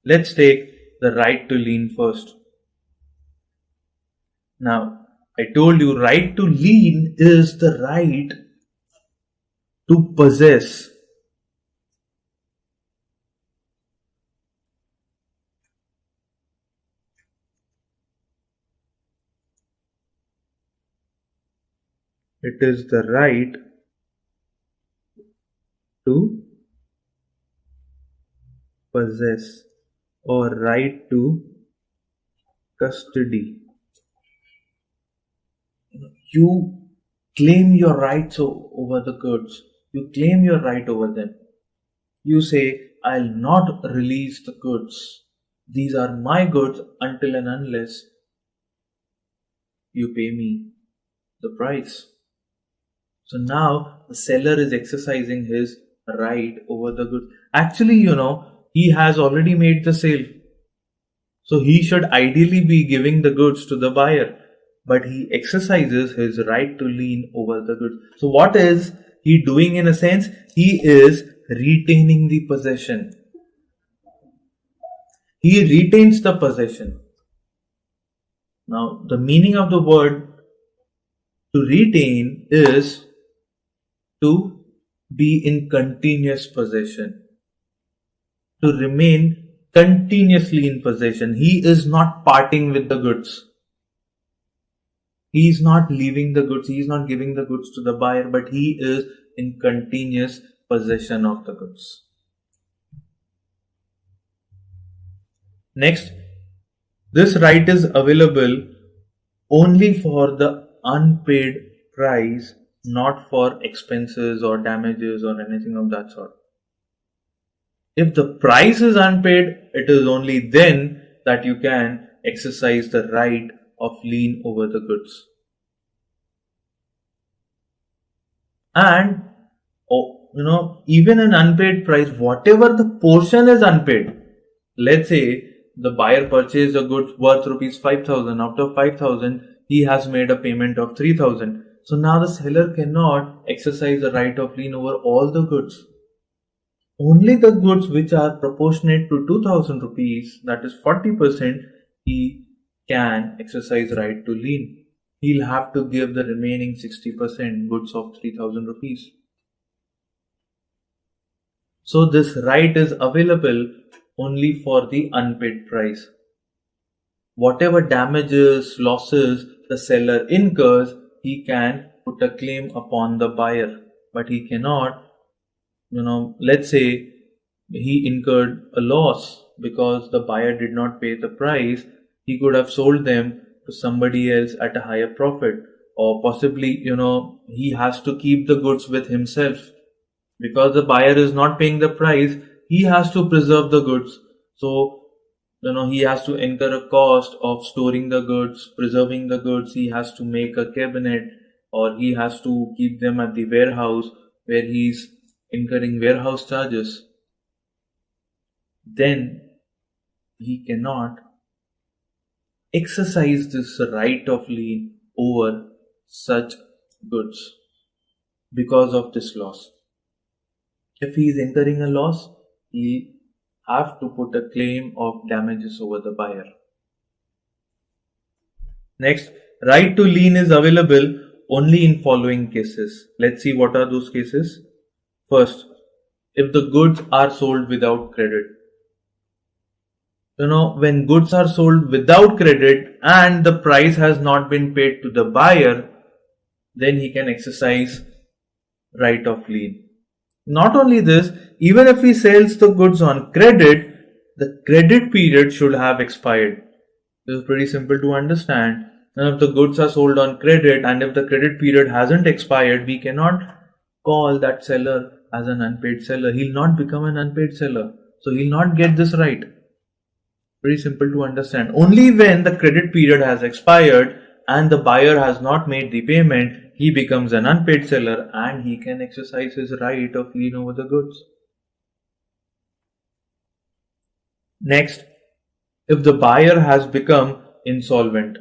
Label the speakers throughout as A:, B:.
A: Let's take the right to lien first. Now, I told you right to lien is the right to possess. It is the right to possess or right to custody. You claim your rights over the goods. You claim your right over them. You say, I'll not release the goods. These are my goods until and unless you pay me the price. So now the seller is exercising his right over the goods. Actually, he has already made the sale. So he should ideally be giving the goods to the buyer. But he exercises his right to lien over the goods. So what is he doing in a sense? He is retaining the possession. He retains the possession. Now, the meaning of the word to retain is to be in continuous possession, to remain continuously in possession. He is not parting with the goods. He is not leaving the goods. He is not giving the goods to the buyer, but he is in continuous possession of the goods. Next, this right is available only for the unpaid price, not for expenses or damages or anything of that sort. If the price is unpaid, it is only then that you can exercise the right of lien over the goods. And even an unpaid price, whatever the portion is unpaid, let's say the buyer purchased a good worth rupees 5,000. Out of 5,000, he has made a payment of 3,000. So now the seller cannot exercise the right of lien over all the goods. Only the goods which are proportionate to 2,000 rupees, that is 40%, he can exercise right to lien. He'll have to give the remaining 60% goods of 3,000 rupees. So this right is available only for the unpaid price. Whatever damages, losses the seller incurs, he can put a claim upon the buyer, but he cannot, let's say he incurred a loss because the buyer did not pay the price. He could have sold them to somebody else at a higher profit, or possibly, he has to keep the goods with himself because the buyer is not paying the price. He has to preserve the goods. So, he has to incur a cost of storing the goods, preserving the goods. He has to make a cabinet, or he has to keep them at the warehouse where he's incurring warehouse charges. Then he cannot exercise this right of lien over such goods because of this loss. If he is incurring a loss, he have to put a claim of damages over the buyer. Next, right to lien is available only in following cases. Let's see what are those cases. First, if the goods are sold without credit. When goods are sold without credit and the price has not been paid to the buyer, then he can exercise right of lien. Not only this, even if he sells the goods on credit, the credit period should have expired. This is pretty simple to understand. Now, if the goods are sold on credit and if the credit period hasn't expired, we cannot call that seller as an unpaid seller. He'll not become an unpaid seller. So he'll not get this right. Pretty simple to understand. Only when the credit period has expired and the buyer has not made the payment, he becomes an unpaid seller and he can exercise his right of lien over the goods. Next, if the buyer has become insolvent,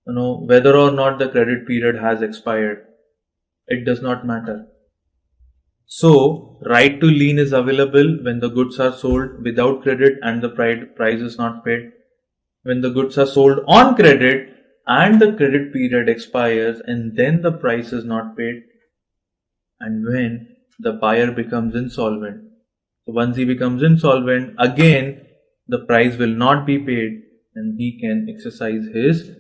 A: whether or not the credit period has expired, it does not matter. So, right to lien is available when the goods are sold without credit and the price is not paid. When the goods are sold on credit and the credit period expires and then the price is not paid. And when the buyer becomes insolvent. So once he becomes insolvent, again the price will not be paid and he can exercise his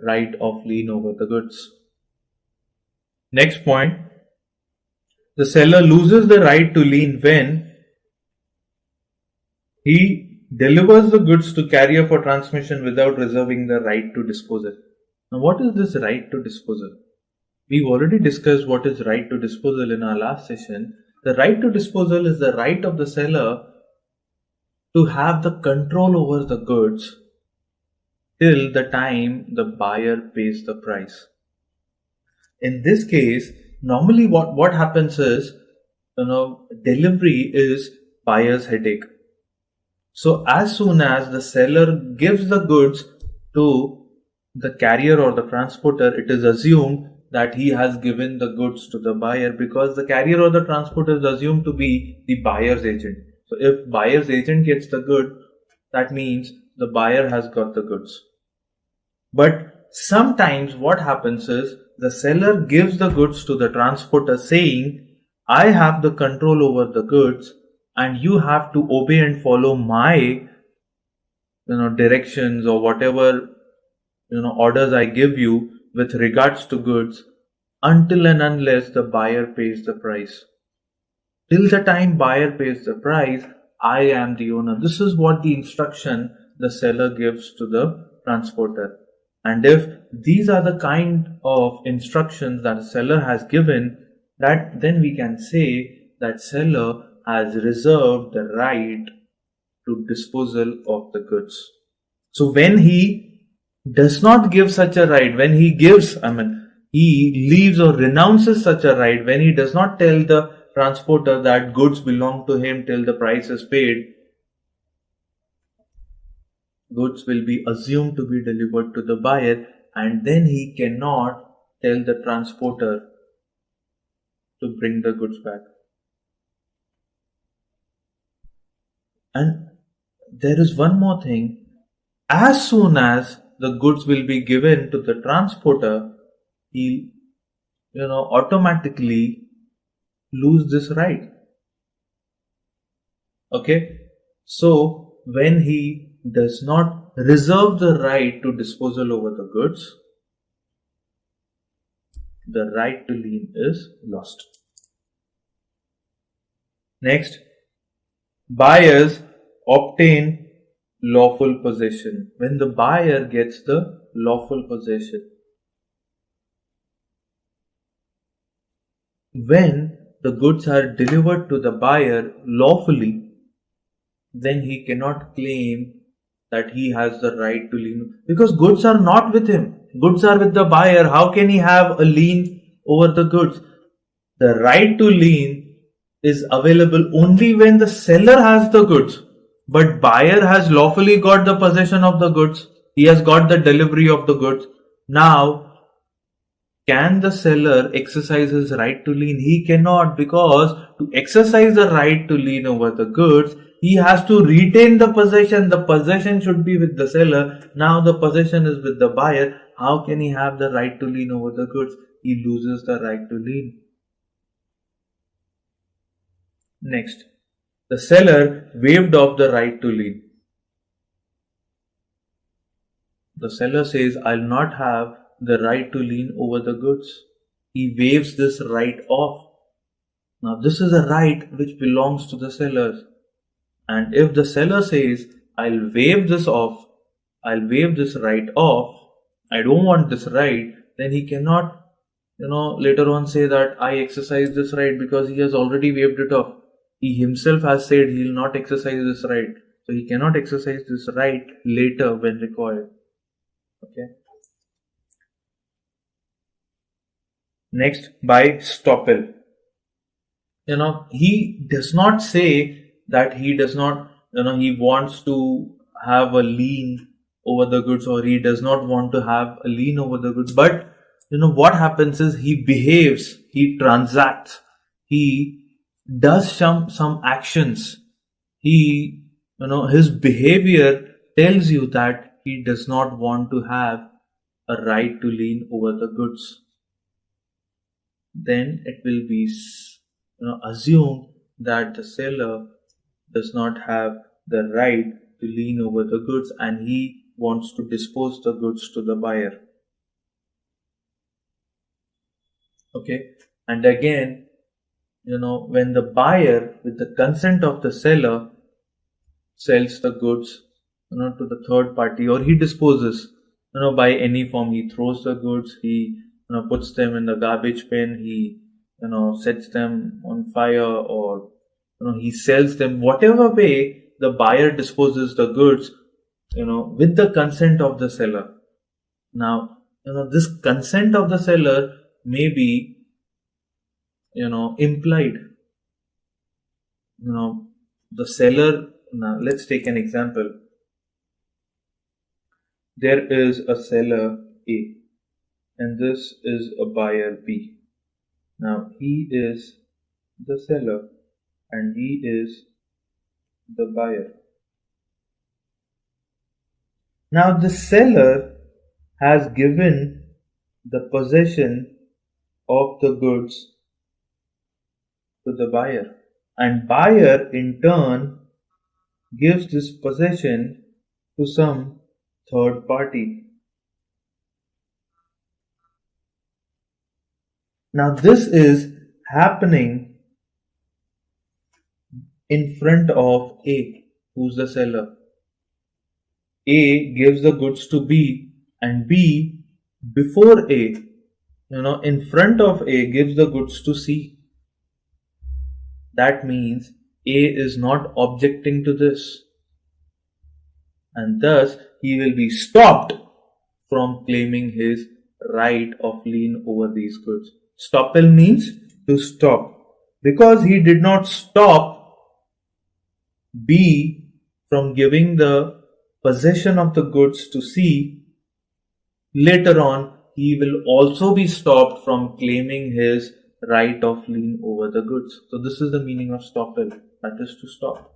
A: right of lien over the goods. Next point, the seller loses the right to lien when he delivers the goods to carrier for transmission without reserving the right to disposal. Now, what is this right to disposal? We've already discussed what is right to disposal in our last session. The right to disposal is the right of the seller to have the control over the goods till the time the buyer pays the price. In this case, normally what happens is, delivery is buyer's headache. So as soon as the seller gives the goods to the carrier or the transporter, it is assumed that he has given the goods to the buyer because the carrier or the transporter is assumed to be the buyer's agent. So if buyer's agent gets the good, that means the buyer has got the goods. But sometimes what happens is the seller gives the goods to the transporter saying, I have the control over the goods and you have to obey and follow my directions or whatever orders I give you with regards to goods until and unless the buyer pays the price. Till the time buyer pays the price, I am the owner. This is what the instruction the seller gives to the transporter. And if these are the kind of instructions that the seller has given, that then we can say that seller has reserved the right to disposal of the goods. So when he does not give such a right, when he gives, he leaves or renounces such a right, when he does not tell the transporter that goods belong to him till the price is paid, goods will be assumed to be delivered to the buyer and then he cannot tell the transporter to bring the goods back. And there is one more thing. As soon as the goods will be given to the transporter, he automatically lose this right. Okay, so when he does not reserve the right to disposal over the goods, the right to lien is lost. Next, buyers obtain lawful possession. When the buyer gets the lawful possession, when the goods are delivered to the buyer lawfully, then he cannot claim that he has the right to lien because goods are not with him. Goods are with the buyer. How can he have a lien over the goods? The right to lien is available only when the seller has the goods, but buyer has lawfully got the possession of the goods. He has got the delivery of the goods. Now, can the seller exercise his right to lien? He cannot, because to exercise the right to lien over the goods, he has to retain the possession. The possession should be with the seller. Now the possession is with the buyer. How can he have the right to lien over the goods? He loses the right to lien. Next, the seller waived off the right to lien. The seller says, I'll not have the right to lien over the goods. He waives this right off. Now this is a right which belongs to the sellers. And if the seller says, I'll waive this off, I'll waive this right off, I don't want this right, then he cannot, later on say that I exercise this right because he has already waived it off. He himself has said he will not exercise this right. So he cannot exercise this right later when required. Okay. Next, by stoppel. He does not say that he does not, he wants to have a lien over the goods or he does not want to have a lien over the goods. But, what happens is he behaves, he transacts, he does some actions. He, his behavior tells you that he does not want to have a right to lien over the goods. Then it will be assumed that the seller does not have the right to lien over the goods and he wants to dispose the goods to the buyer. Okay, and again, when the buyer, with the consent of the seller, sells the goods, to the third party, or he disposes, by any form, he throws the goods, he, puts them in the garbage bin, he, sets them on fire, or, he sells them, whatever way the buyer disposes the goods, with the consent of the seller. Now, this consent of the seller may be, implied. The seller, now let's take an example. There is a seller A and this is a buyer B. Now he is the seller and he is the buyer. Now the seller has given the possession of the goods to the buyer, and buyer in turn gives this possession to some third party. Now this is happening in front of A, who's the seller. A gives the goods to B and B, before A, in front of A, gives the goods to C. That means A is not objecting to this, and thus he will be stopped from claiming his right of lien over these goods. Stoppel means to stop. Because he did not stop B from giving the possession of the goods to C, later on he will also be stopped from claiming his right of lien over the goods. So this is the meaning of stoppel, that is to stop.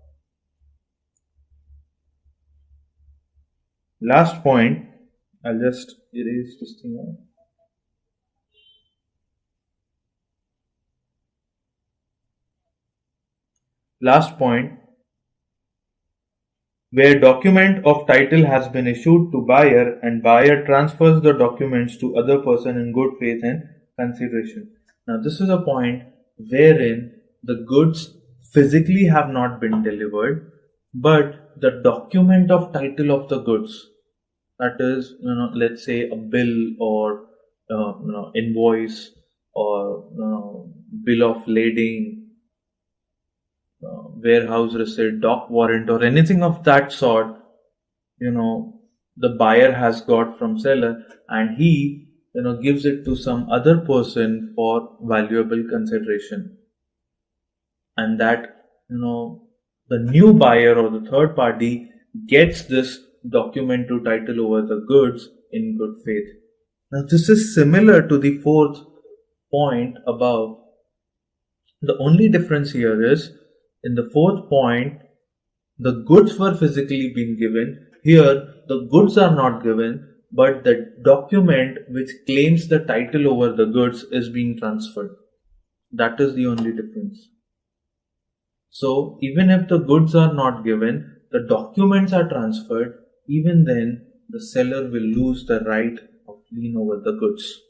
A: Last point, I'll just erase this thing out. Last point, where document of title has been issued to buyer and buyer transfers the documents to other person in good faith and consideration. Now this is a point wherein the goods physically have not been delivered, but the document of title of the goods, that is, let's say a bill or invoice or bill of lading, warehouse receipt, dock warrant, or anything of that sort, the buyer has got from seller, and he gives it to some other person for valuable consideration, and that the new buyer or the third party gets this document to title over the goods in good faith. Now this is similar to the fourth point above. The only difference here is, in the fourth point, the goods were physically being given. Here, the goods are not given, but the document which claims the title over the goods is being transferred. That is the only difference. So, even if the goods are not given, the documents are transferred, even then the seller will lose the right of lien over the goods.